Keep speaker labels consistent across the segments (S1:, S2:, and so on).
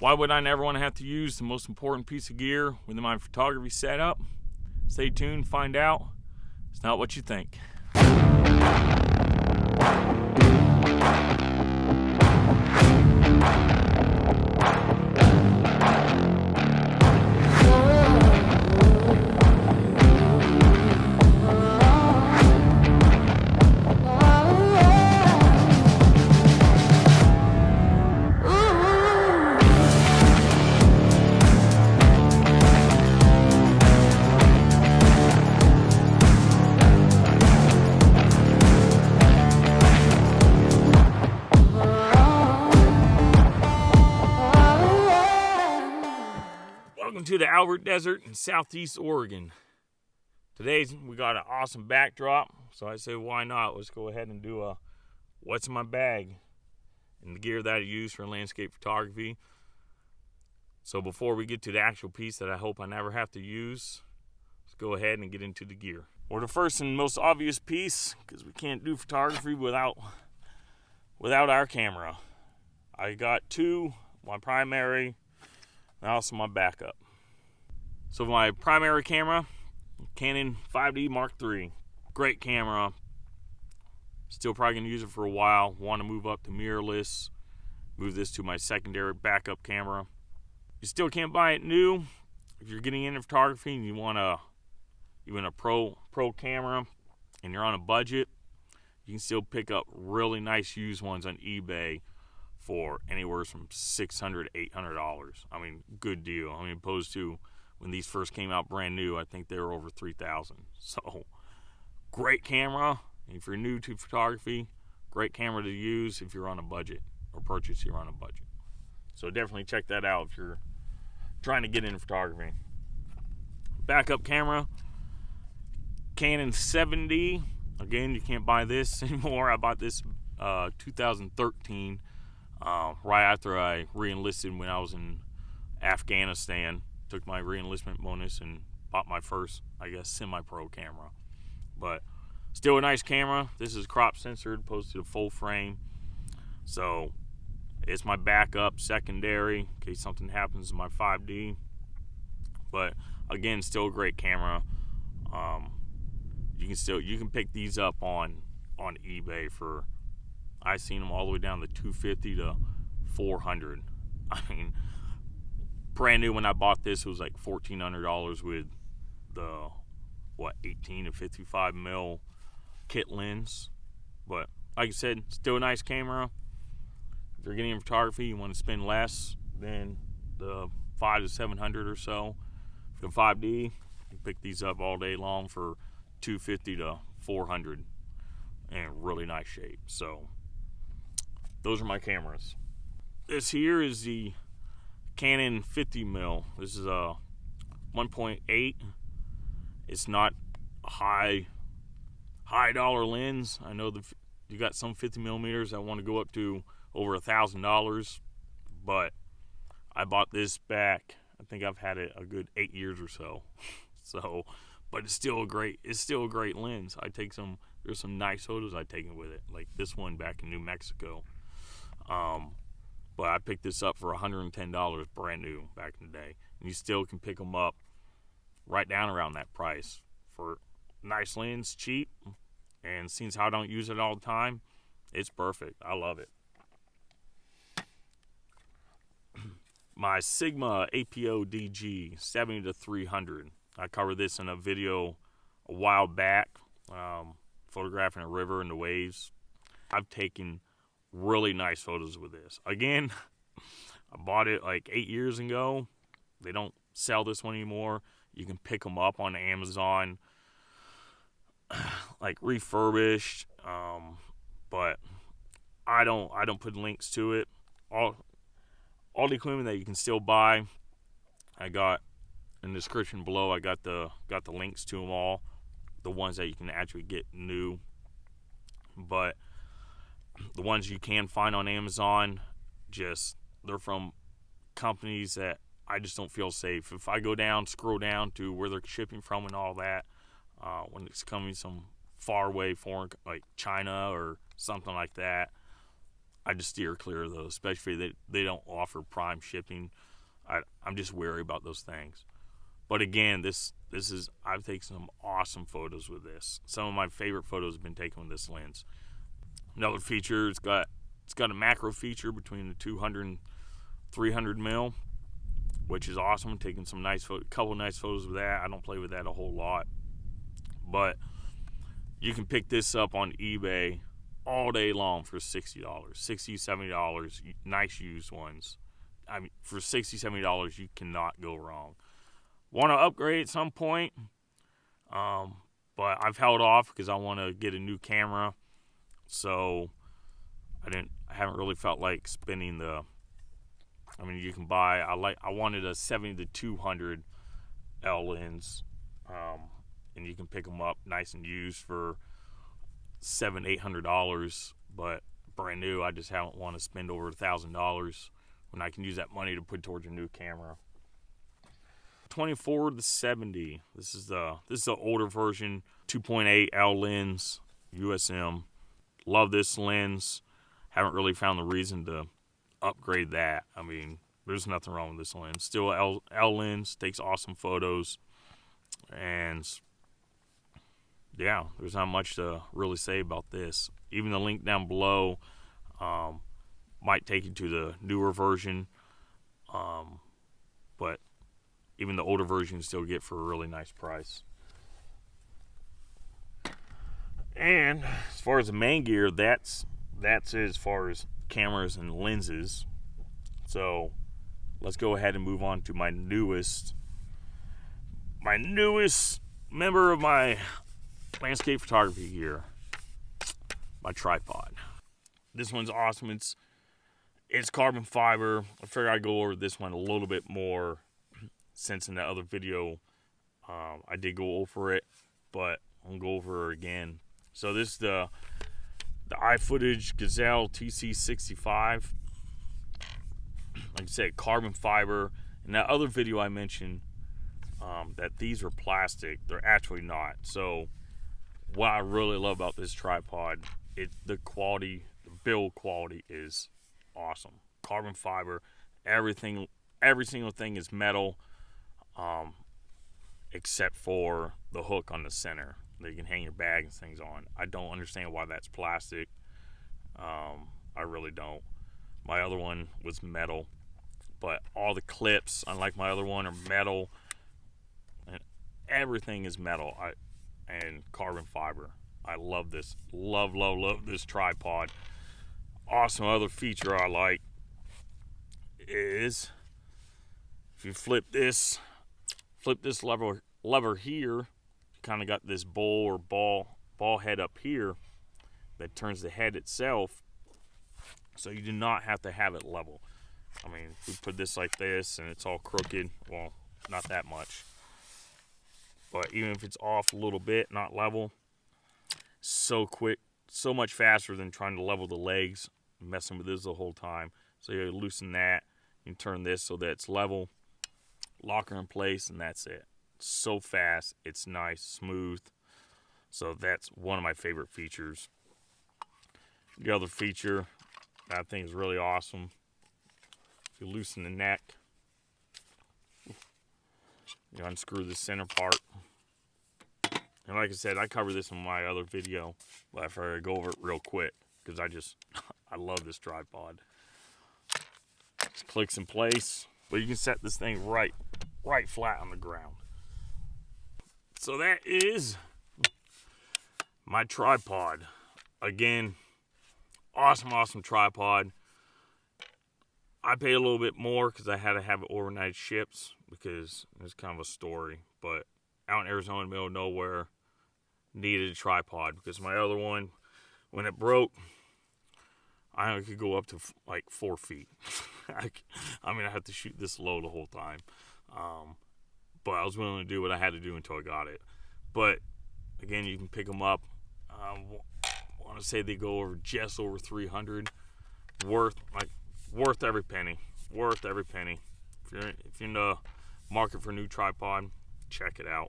S1: Why would I never want to have to use the most important piece of gear within my photography setup? Stay tuned, find out. It's not what you think. Welcome to the Alvord Desert in southeast Oregon. Today we got an awesome backdrop, so I say why not? Let's go ahead and do a what's in my bag and the gear that I use for landscape photography. So before we get to the actual piece that I hope I never have to use, let's go ahead and get into the gear. Well, the first and most obvious piece, because we can't do photography without our camera. I got two, my primary and also my backup. So my primary camera, Canon 5D MarkIII. Great camera. Still probably going to use it for a while. Want to move up to mirrorless. Move this to my secondary backup camera. You still can't buy it new. If you're getting into photography and you want a pro camera and you're on a budget, you can still pick up really nice used ones on eBay for anywhere from $600 to $800. I mean, good deal. I mean, opposed to when these first came out brand new, I think they were over $3,000. So, great camera. If you're new to photography, great camera to use if you're on a budget or purchase if you're on a budget. So definitely check that out if you're trying to get into photography. Backup camera, Canon 7D. Again, you can't buy this anymore. I bought this 2013. Right after I re-enlisted when I was in Afghanistan. Took my re-enlistment bonus and bought my first, I guess, semi-pro camera. But still a nice camera. This is crop censored opposed to the full frame. So it's my backup secondary in case something happens to my 5D. But again, still a great camera. You can pick these up on eBay for, I've seen them all the way down to $250 to $400. I mean, brand new when I bought this, it was like $1,400 with the 18 to 55 mil kit lens. But like I said, still a nice camera. If you're getting in photography, you want to spend less than the $500 to $700 or so. For the 5D, you can pick these up all day long for $250 to $400 in really nice shape. So those are my cameras. This here is the Canon 50mm. This is a 1.8. It's not a high dollar lens. I know you got some 50mm that want to go up to over $1,000, but I bought this back. I think I've had it a good 8 years or so. But it's still a great lens. There's some nice photos I've taken with it, like this one back in New Mexico. But I picked this up for $110 brand new back in the day. And you still can pick them up right down around that price for nice lens, cheap. And since I don't use it all the time, it's perfect. I love it. My Sigma APO DG 70 to 300. I covered this in a video a while back, photographing a river and the waves. I've taken really nice photos with this. Again, I bought it like 8 years ago. They don't sell this one anymore. You can pick them up on Amazon, like refurbished. But I don't put links to it. All the equipment that you can still buy, I got in the description below. I got the links to them all, the ones that you can actually get new. But the ones you can find on Amazon, they're from companies that I just don't feel safe. If I scroll down to where they're shipping from and all that, when it's coming some far away foreign, like China or something like that, I just steer clear of those, especially that they don't offer prime shipping. I'm just wary about those things. But again, this is, I've taken some awesome photos with this. Some of my favorite photos have been taken with this lens. Another feature, it's got a macro feature between the 200 and 300 mil, which is awesome. I'm taking some couple nice photos with that. I don't play with that a whole lot, but you can pick this up on eBay all day long for $60, $70, nice used ones. I mean, for $60, $70, you cannot go wrong. Want to upgrade at some point, but I've held off because I want to get a new camera. So I haven't really felt like spending the. I mean, you can buy. I wanted a 70 to 200 L lens, and you can pick them up nice and used for $700-800, but brand new. I just haven't want to spend over $1,000 when I can use that money to put towards a new camera. 24 to 70. This is the older version, 2.8 L lens, USM. Love this lens. Haven't really found the reason to upgrade that. I mean, there's nothing wrong with this lens. Still L lens, takes awesome photos, and yeah, there's not much to really say about this. Even the link down below might take you to the newer version, but even the older version you still get for a really nice price. And as far as the main gear, that's it as far as cameras and lenses. So let's go ahead and move on to my newest member of my landscape photography gear, my tripod. This one's awesome. It's carbon fiber. I figured I'd go over this one a little bit more, since in the other video I did go over it, but I'll go over it again. So this is the iFootage Gazelle TC65. Like I said, carbon fiber. In that other video I mentioned that these are plastic. They're actually not. So what I really love about this tripod, the quality, the build quality is awesome. Carbon fiber, every single thing is metal, except for the hook on the center that you can hang your bag and things on. I don't understand why that's plastic. I really don't. My other one was metal, but all the clips, unlike my other one, are metal, and everything is metal. And carbon fiber. I love this. Love this tripod. Awesome other feature I like is if you flip this lever here, you kind of got this bowl or ball head up here that turns the head itself, so you do not have to have it level. I mean, if we put this like this and it's all crooked, well, not that much. But even if it's off a little bit, not level, so quick, so much faster than trying to level the legs, messing with this the whole time. So you loosen that, you can turn this so that it's level, lock her in place, and that's it. So fast, it's nice, smooth. So that's one of my favorite features. The other feature that I think is really awesome, if you loosen the neck, you unscrew the center part. And like I said, I covered this in my other video, but I figured I'd go over it real quick because I love this tripod. Just clicks in place, but you can set this thing right flat on the ground. So that is my tripod. Again, awesome tripod. I paid a little bit more because I had to have it overnight ships, because it's kind of a story. But out in Arizona, in the middle of nowhere, needed a tripod because my other one, when it broke, I could go up to like 4 feet. I mean, I had to shoot this low the whole time. But I was willing to do what I had to do until I got it. But again, you can pick them up. I want to say they go over just over 300. Worth every penny. Worth every penny. If you're in the market for a new tripod, check it out.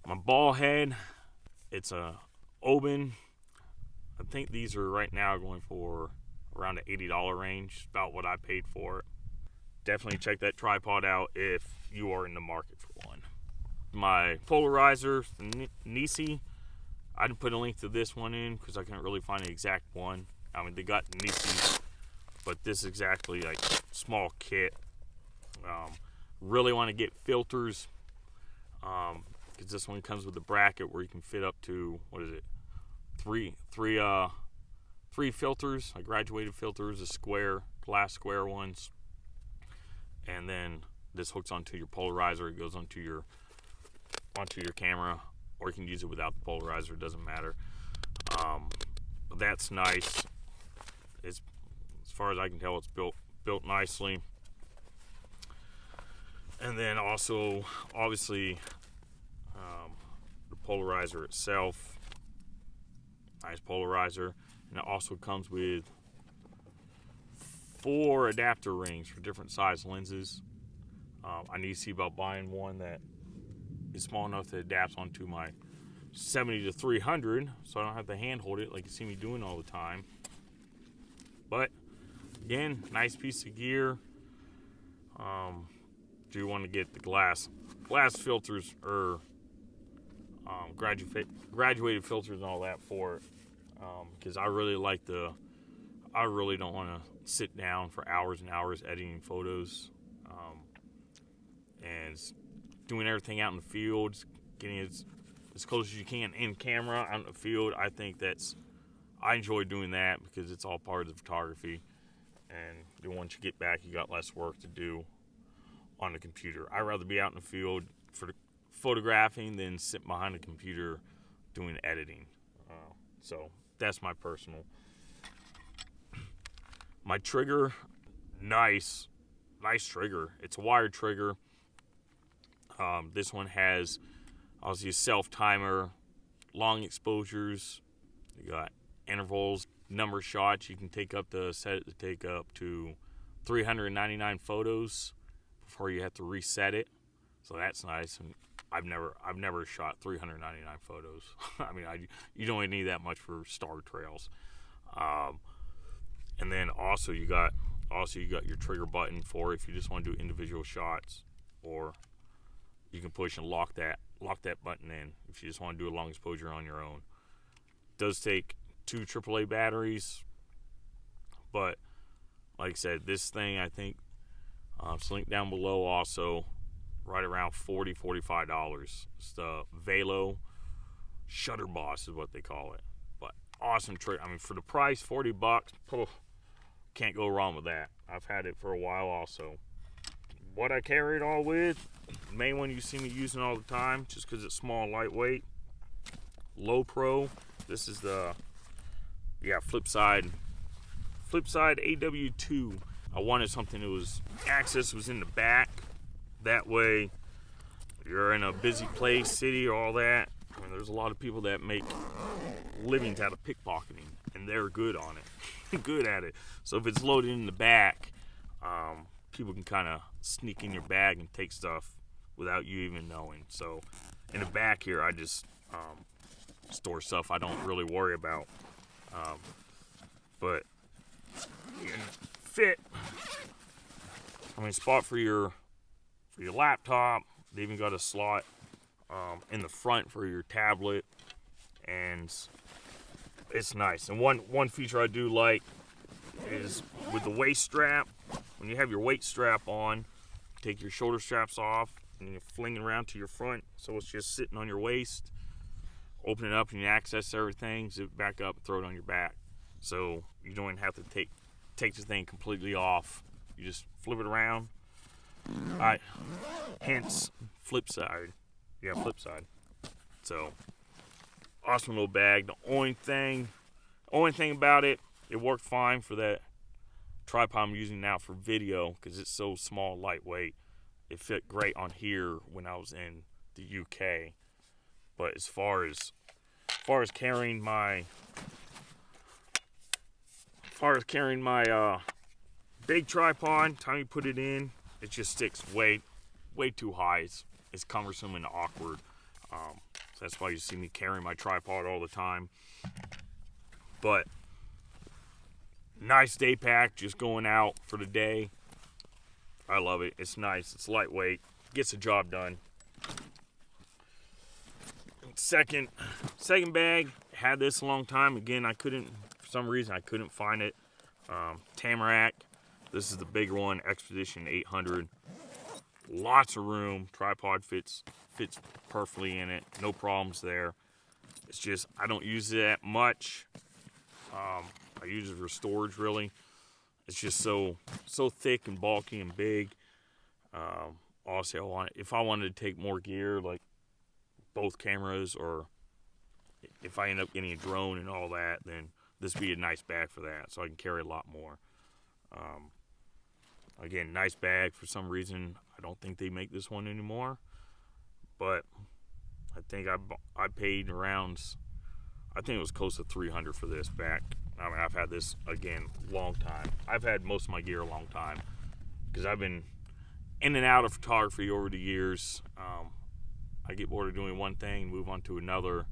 S1: My ball head, it's a Oben. I think these are right now going for around the $80 range, about what I paid for it. Definitely check that tripod out if you are in the market for one. My Polarizer Nisi, I didn't put a link to this one in because I couldn't really find the exact one. I mean, they got Nisi, but this is exactly like small kit. Really want to get filters, because this one comes with a bracket where you can fit up to, what is it, three filters, like graduated filters, glass square ones, and then this hooks onto your polarizer. It goes onto your camera, or you can use it without the polarizer. It doesn't matter. But that's nice. As far as I can tell, it's built nicely. And then also, obviously, the polarizer itself, nice polarizer, and it also comes with 4 adapter rings for different size lenses. I need to see about buying one that is small enough that adapts onto my 70 to 300, so I don't have to hand hold it like you see me doing all the time. But again, nice piece of gear. Do want to get the glass filters, or graduated filters and all that for it, because I really don't want to sit down for hours and hours editing photos, and doing everything out in the field, getting as close as you can in camera out in the field. I enjoy doing that because it's all part of the photography, and then once you get back, you got less work to do on the computer. I'd rather be out in the field for the photographing than sit behind a computer doing editing. So that's my personal. My trigger, nice trigger. It's a wired trigger. This one has obviously a self timer, long exposures. You got intervals, number of shots. You can set it to take up to 399 photos before you have to reset it. So that's nice. And I've never shot 399 photos. I mean, you don't need that much for star trails. And then also you got your trigger button for if you just want to do individual shots, or you can push and lock that button in if you just want to do a long exposure on your own. It does take 2 AAA batteries, but like I said, this thing, I think, it's linked down below also, right around $45. It's the Velo Shutter Boss is what they call it. But awesome trigger. I mean, for the price, $40, can't go wrong with that. I've had it for a while also. What I carry it all with, the main one you see me using all the time, just because it's small and lightweight, Lowepro. This is the Flipside AWII. I wanted something that was access was in the back. That way, you're in a busy place, city, or all that. I mean, there's a lot of people that make livings out of pickpocketing, and they're good on it, good at it. So if it's loaded in the back, people can kind of sneak in your bag and take stuff without you even knowing. So in the back here, I just store stuff I don't really worry about. But you can fit, spot for your laptop. They even got a slot in the front for your tablet, and it's nice. And one feature I do like is with the waist strap. When you have your weight strap on, take your shoulder straps off and you fling it around to your front, so it's just sitting on your waist. Open it up and you access everything, zip it back up, throw it on your back. So you don't even have to take the thing completely off. You just flip it around. Hence Flipside. Yeah, Flipside. So awesome little bag. The only thing about it worked fine for that tripod I'm using now for video because it's so small, lightweight. It fit great on here when I was in the UK. But as far as carrying my big tripod, time you put it in, it just sticks way too high. It's cumbersome and awkward. So that's why you see me carrying my tripod all the time. But Nice day pack, just going out for the day. I love it. It's nice. It's lightweight. Gets the job done. Second bag. Had this a long time. Again, I couldn't, for some reason, I couldn't find it. Tamrac. This is the bigger one. Expedition 800. Lots of room. Tripod fits perfectly in it. No problems there. It's just I don't use it that much. I use it for storage, really. It's just so thick and bulky and big. Also, if I wanted to take more gear, like both cameras, or if I end up getting a drone and all that, then this would be a nice bag for that, so I can carry a lot more. Again, nice bag. For some reason, I don't think they make this one anymore, but I think I paid around, I think it was close to $300 for this back. I mean, I've had this, again, long time. I've had most of my gear a long time because I've been in and out of photography over the years. I get bored of doing one thing, move on to another,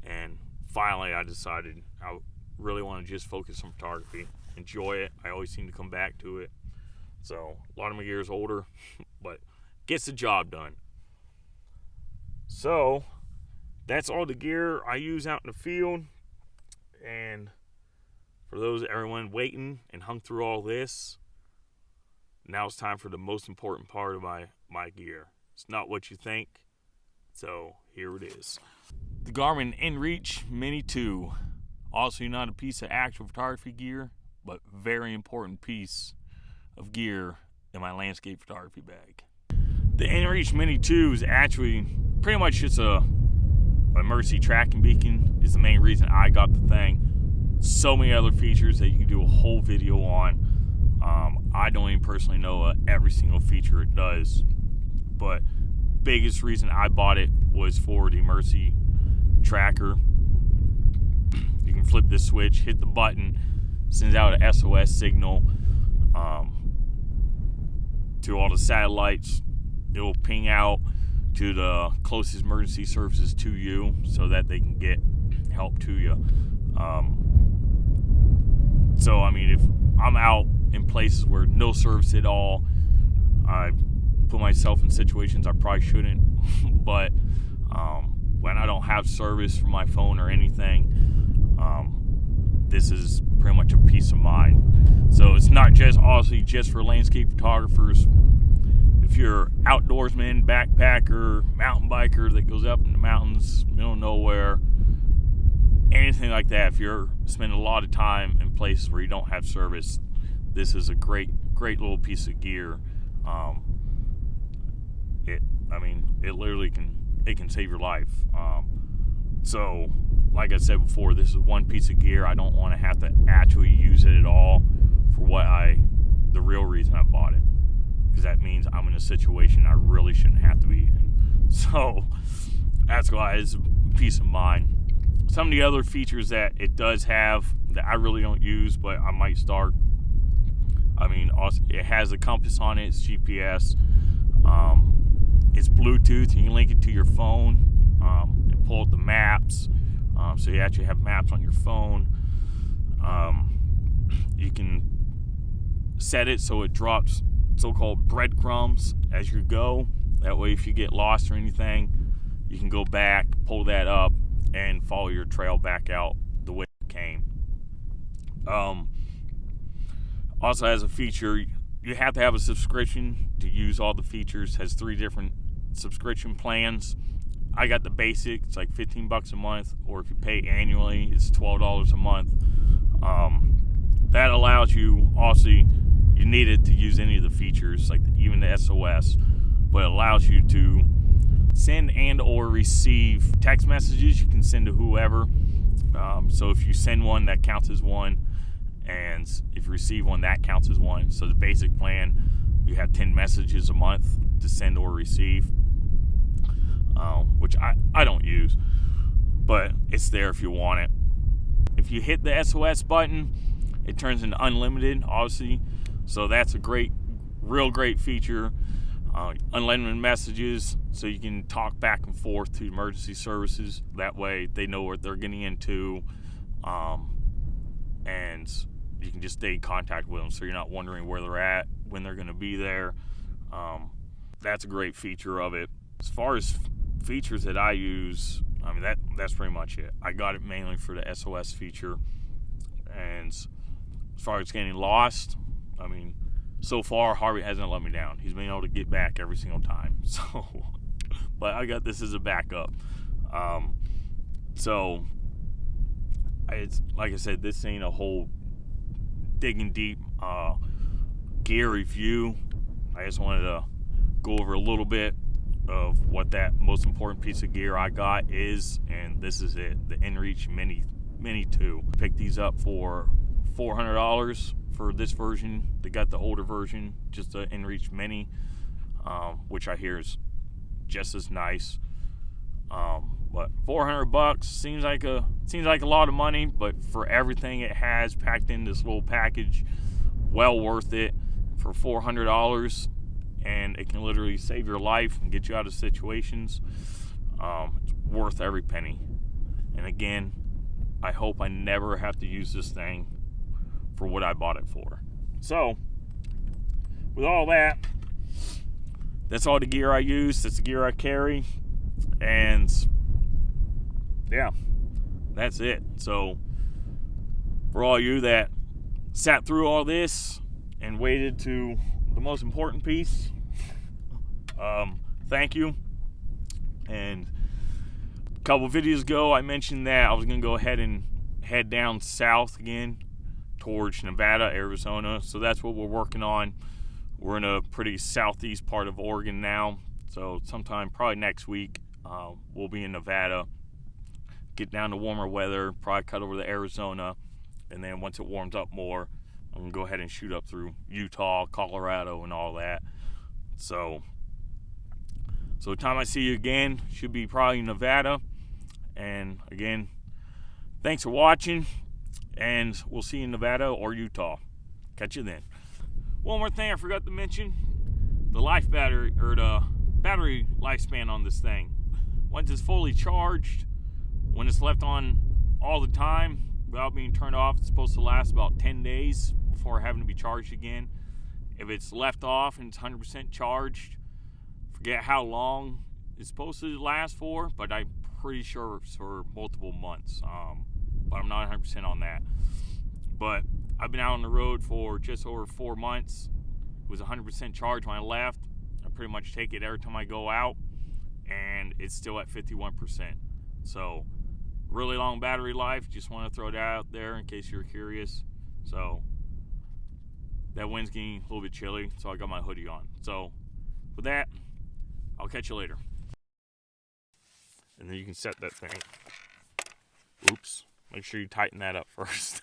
S1: and finally I decided I really want to just focus on photography, enjoy it. I always seem to come back to it. So a lot of my gear is older, but gets the job done. So that's all the gear I use out in the field. And for everyone waiting and hung through all this, now it's time for the most important part of my gear. It's not what you think, so here it is. The Garmin InReach Mini 2. Also not a piece of actual photography gear, but very important piece of gear in my landscape photography bag. The InReach Mini 2 is actually pretty much just a emergency tracking beacon. Is the main reason I got the thing. So many other features that you can do a whole video on. I don't even personally know every single feature it does, but biggest reason I bought it was for the emergency tracker. You can flip this switch, hit the button, sends out a SOS signal to all the satellites. It'll ping out to the closest emergency services to you so that they can get help to you. So, I mean, if I'm out in places where no service at all, I put myself in situations I probably shouldn't, but when I don't have service for my phone or anything, this is pretty much a peace of mind. So it's not just obviously just for landscape photographers. If you're outdoorsman, backpacker, mountain biker that goes up in the mountains, middle of nowhere, anything like that, if you're spending a lot of time in places where you don't have service, this is a great little piece of gear. It literally can save your life. So, like I said before, this is one piece of gear. I don't want to have to actually use it at all for the real reason I bought it, because that means I'm in a situation I really shouldn't have to be in. So that's why it's a peace of mind. Some of the other features that it does have that I really don't use, but I might start. Also, it has a compass on it. It's GPS. It's Bluetooth. You can link it to your phone and pull up the maps. So you actually have maps on your phone. You can set it so it drops so-called breadcrumbs as you go. That way, if you get lost or anything, you can go back, pull that up, and follow your trail back out the way it came. Also has a feature, you have to have a subscription to use all the features. Has 3 different subscription plans. I got the basic, it's like $15 a month, or if you pay annually, it's $12 a month. That allows you, obviously, you need it to use any of the features, like even the SOS, but it allows you to send and or receive text messages. You can send to whoever. So if you send one, that counts as one, and if you receive one, that counts as one. So the basic plan, you have 10 messages a month to send or receive, which I don't use, but it's there if you want it. If you hit the SOS button, it turns into unlimited, obviously. So that's a real great feature. Unlimited messages, so you can talk back and forth to emergency services. That way they know what they're getting into. And you can just stay in contact with them, so you're not wondering where they're at, when they're going to be there. That's a great feature of it. As far as features that I use, I mean, that's pretty much it. I got it mainly for the SOS feature. And as far as getting lost, I mean, so far Harvey hasn't let me down. He's been able to get back every single time. So, but I got this as a backup. So it's like I said, this ain't a whole digging deep gear review. I just wanted to go over a little bit of what that most important piece of gear I got is, and this is it, the InReach Mini 2. Picked these up for $400 for this version. They got the older version, just the InReach Mini, which I hear is just as nice. But $400 seems like a lot of money, but for everything it has packed in this little package, well worth it for $400. And it can literally save your life and get you out of situations. It's worth every penny. And again, I hope I never have to use this thing for what I bought it for. So, with all that, that's all the gear I use. That's the gear I carry. And yeah, that's it. So, for all you that sat through all this and waited to the most important piece, thank you. And a couple videos ago I mentioned that I was gonna go ahead and head down south again towards Nevada, Arizona. So that's what we're working on. We're in a pretty southeast part of Oregon now, so sometime probably next week we'll be in Nevada, get down to warmer weather, probably cut over to Arizona, and then once it warms up more, I'm gonna go ahead and shoot up through Utah, Colorado, and all that. So the time I see you again should be probably Nevada. And again, thanks for watching, and we'll see you in Nevada or Utah. Catch you then. One more thing I forgot to mention: the the battery lifespan on this thing. Once it's fully charged, when it's left on all the time without being turned off, it's supposed to last about 10 days before having to be charged again. If it's left off and it's 100% charged, forget how long it's supposed to last for, but I'm pretty sure it's for multiple months. But I'm not 100% on that. But I've been out on the road for just over 4 months. It was 100% charged when I left. I pretty much take it every time I go out, and it's still at 51%. So really long battery life. Just want to throw that out there in case you're curious. So that wind's getting a little bit chilly, so I got my hoodie on. So with that, I'll catch you later. And then you can set that thing. Oops. Make sure you tighten that up first.